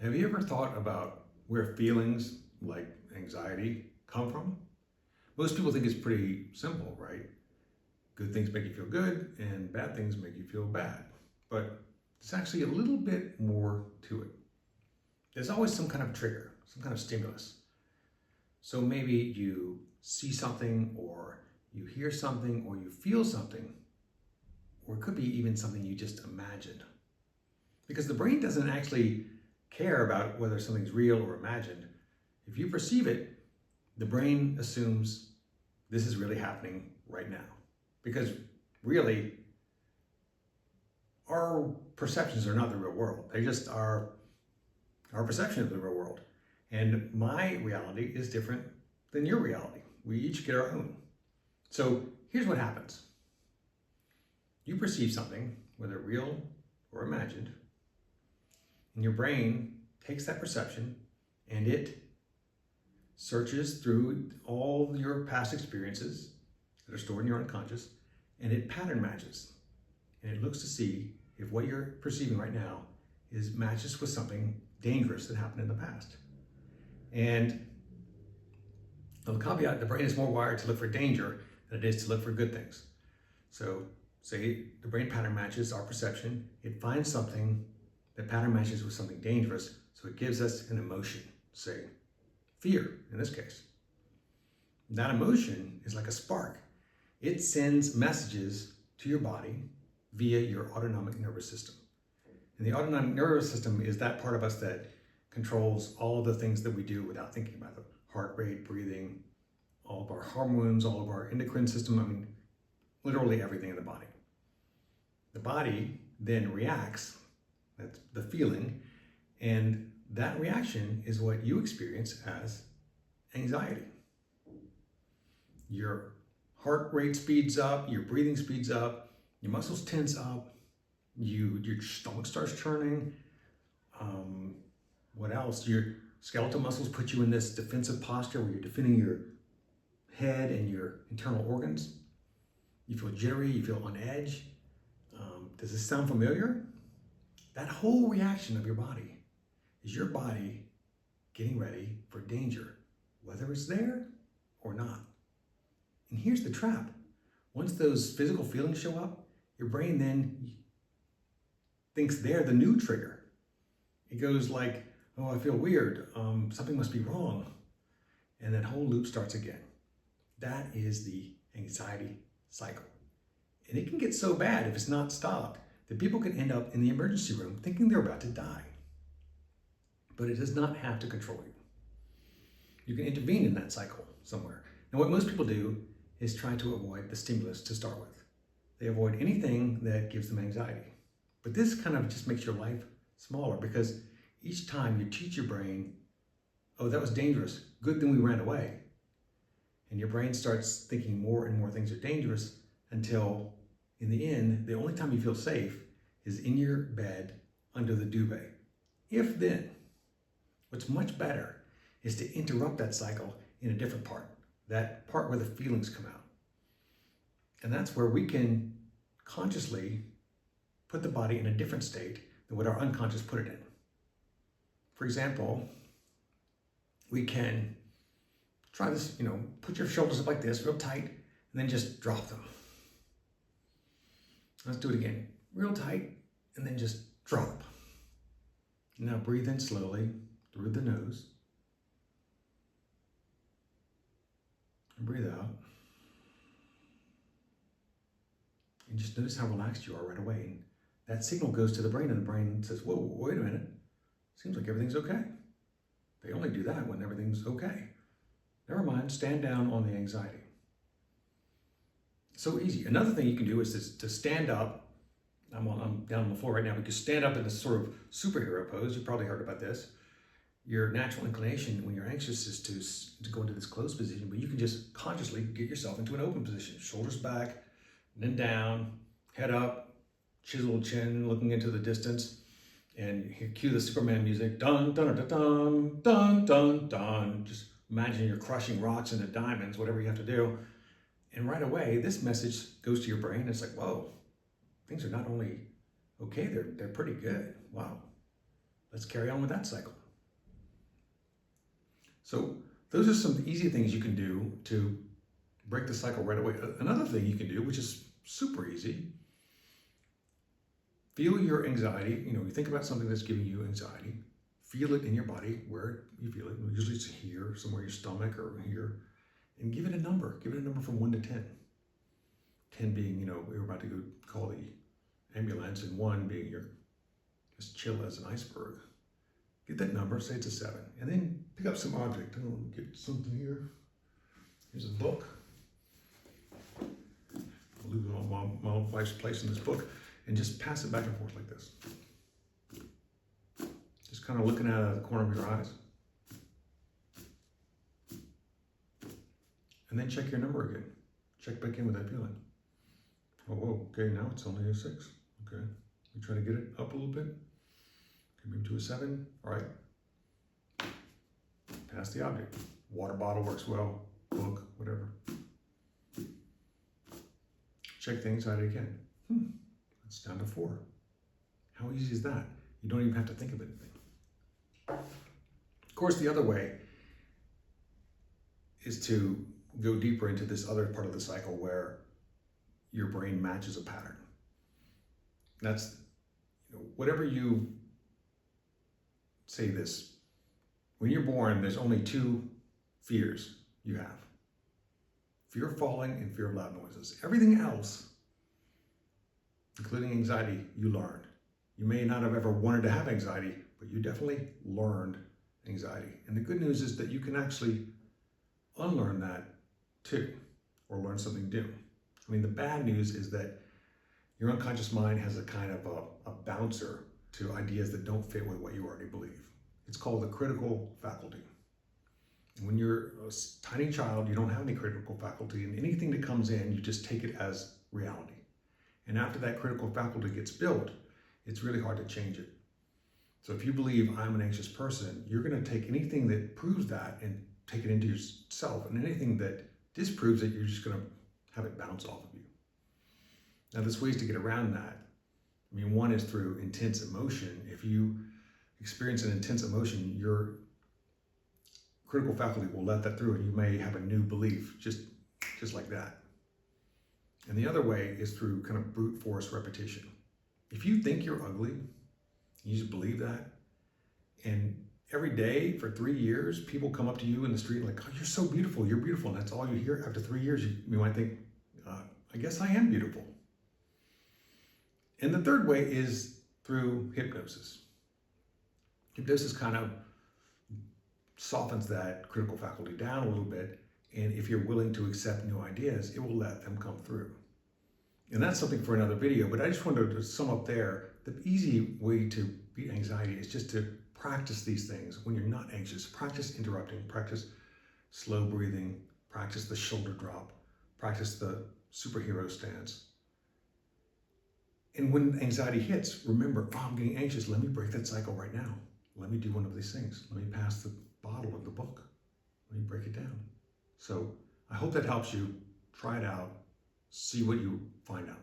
Have you ever thought about where feelings like anxiety come from? Most people think it's pretty simple, right? Good things make you feel good and bad things make you feel bad. But there's actually a little bit more to it. There's always some kind of trigger, some kind of stimulus. So maybe you see something or you hear something or you feel something, or it could be even something you just imagined. Because the brain doesn't actually care about whether something's real or imagined. If you perceive it, the brain assumes this is really happening right now. Because really, our perceptions are not the real world. They just are our perception of the real world. And my reality is different than your reality. We each get our own. So here's what happens. You perceive something, whether real or imagined, and your brain takes that perception and it searches through all your past experiences that are stored in your unconscious, and it pattern matches. And it looks to see if what you're perceiving right now is matches with something dangerous that happened in the past. And the caveat, the brain is more wired to look for danger than it is to look for good things. So say the brain pattern matches our perception, it finds something that pattern matches with something dangerous, so it gives us an emotion, say fear in this case. That emotion is like a spark. It sends messages to your body via your autonomic nervous system. And the autonomic nervous system is that part of us that controls all of the things that we do without thinking about them. Heart rate, breathing, all of our hormones, all of our endocrine system, I mean, literally everything in the body. The body then reacts, that's the feeling, and that reaction is what you experience as anxiety. Your heart rate speeds up, your breathing speeds up, your muscles tense up, your stomach starts churning. What else? Your skeletal muscles put you in this defensive posture where you're defending your head and your internal organs. You feel jittery, you feel on edge. Does this sound familiar? That whole reaction of your body is your body getting ready for danger, whether it's there or not. And here's the trap. Once those physical feelings show up, your brain then thinks they're the new trigger. It goes like, oh, I feel weird. Something must be wrong. And that whole loop starts again. That is the anxiety cycle. And it can get so bad if it's not stopped that people can end up in the emergency room thinking they're about to die. But it does not have to control you. You can intervene in that cycle somewhere. And what most people do is try to avoid the stimulus to start with. They avoid anything that gives them anxiety. But this kind of just makes your life smaller, because each time you teach your brain, oh, that was dangerous, good thing we ran away. And your brain starts thinking more and more things are dangerous until, in the end, the only time you feel safe is in your bed under the duvet. If then, what's much better is to interrupt that cycle in a different part, that part where the feelings come out. And that's where we can consciously put the body in a different state than what our unconscious put it in. For example, we can try this, put your shoulders up like this, real tight, and then just drop them. Let's do it again. Real tight, and then just drop. Now breathe in slowly through the nose. And breathe out. And just notice how relaxed you are right away. And that signal goes to the brain, and the brain says, whoa, wait a minute. Seems like everything's okay. They only do that when everything's okay. Never mind, stand down on the anxiety. So easy. Another thing you can do is to stand up. I'm down on the floor right now. We can stand up in this sort of superhero pose. You've probably heard about this. Your natural inclination when you're anxious is to go into this closed position, but you can just consciously get yourself into an open position. Shoulders back, then down, head up, chiseled chin, looking into the distance. And you cue the Superman music. Dun, dun, dun, dun, dun, dun, dun. Just imagine you're crushing rocks into diamonds, whatever you have to do. And right away, this message goes to your brain. It's like, whoa, things are not only okay, they're pretty good. Wow. Let's carry on with that cycle. So those are some easy things you can do to break the cycle right away. Another thing you can do, which is super easy, feel your anxiety. You think about something that's giving you anxiety, feel it in your body where you feel it. Usually it's here, somewhere in your stomach or here, and give it a number. Give it a number from 1 to 10. 10 being, we were about to go call the ambulance, and 1 being you're as chill as an iceberg. Get that number, say it's a 7, and then pick up some object. I'm going to get something here. Here's a book. I'll lose my wife's place in this book, and just pass it back and forth like this. Just kind of looking out of the corner of your eyes. And then check your number again. Check back in with that feeling. Oh, whoa, okay, now it's only a 6. Okay, we try to get it up a little bit. Okay, maybe to a 7. All right. Pass the object. Water bottle works well. Book, whatever. Check the anxiety again. It's down to 4. How easy is that? You don't even have to think of anything. Of course, the other way is to go deeper into this other part of the cycle where your brain matches a pattern. That's, whatever you say this, when you're born, there's only 2 fears you have. Fear of falling and fear of loud noises. Everything else, including anxiety, you learned. You may not have ever wanted to have anxiety, but you definitely learned anxiety. And the good news is that you can actually unlearn that too, or learn something new. The bad news is that your unconscious mind has a kind of a bouncer to ideas that don't fit with what you already believe. It's called the critical faculty. And when you're a tiny child, you don't have any critical faculty, and anything that comes in, you just take it as reality. And after that critical faculty gets built, it's really hard to change it. So if you believe I'm an anxious person, you're going to take anything that proves that and take it into yourself, and anything that disproves it, you're just going to have it bounce off of you. Now, there's ways to get around that. One is through intense emotion. If you experience an intense emotion, your critical faculty will let that through, and you may have a new belief, just like that. And the other way is through kind of brute force repetition. If you think you're ugly, you just believe that, and every day for 3 years, people come up to you in the street like, oh, you're so beautiful, you're beautiful. And that's all you hear. After 3 years, you might think, I guess I am beautiful. And the third way is through hypnosis. Hypnosis kind of softens that critical faculty down a little bit. And if you're willing to accept new ideas, it will let them come through. And that's something for another video, but I just wanted to sum up there. The easy way to beat anxiety is just to practice these things when you're not anxious. Practice interrupting, practice slow breathing, practice the shoulder drop, practice the superhero stance. And when anxiety hits, remember, I'm getting anxious. Let me break that cycle right now. Let me do one of these things. Let me pass the bottle of the book. Let me break it down. So I hope that helps you. Try it out. See what you find out.